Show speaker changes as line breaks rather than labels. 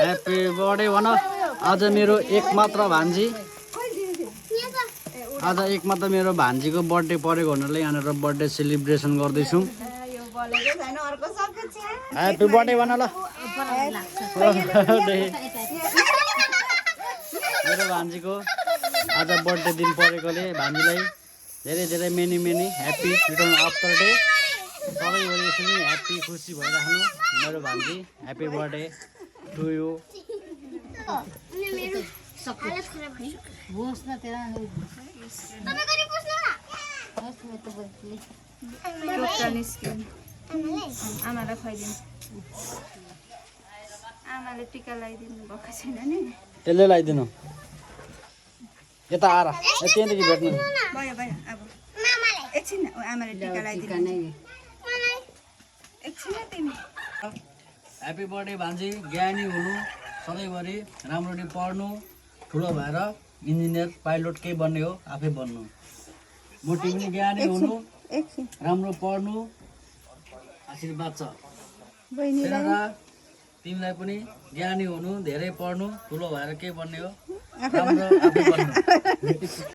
Happy birthday भन। आज मेरो एकमात्र भान्जी मेरो भान्जीको बर्थडे परेको हुनाले यहाँनिर बर्थडे सेलिब्रेसन गर्दैछौँ। ह्याप्पी बर्थडे भन ल। मेरो भान्जीको आज बर्थडे दिन परेकोले भान्जीलाई धेरै धेरै many happy return of the day. सबैभरि यसरी ह्याप्पी खुसी भइराख्नु मेरो भान्जी। Happy birthday to you.
आमालाई खुवाइदिनु। आमाले टिका लगाइदिनु भएको छैन नि।
त्यसले लगाइदिनु। यता आएर त्यहाँदेखि भेट्नु।
भयो अब एकछिन आमाले टिका लगाइदिनु। एकछिन तिमी।
ह्याप्पी बर्थडे भान्जी। ज्ञानी हुनु, सधैँभरि राम्ररी पढ्नु, ठुलो भएर इन्जिनियर पाइलट केही बन्ने हो आफै बन्नु। मोटी पनि ज्ञानी हुनु, राम्रो पढ्नु आशीर्वाद छ। तिमीलाई पनि ज्ञानी हुनु, धेरै पढ्नु, ठुलो भएर के बन्ने हो राम्रो आफै बन्नु।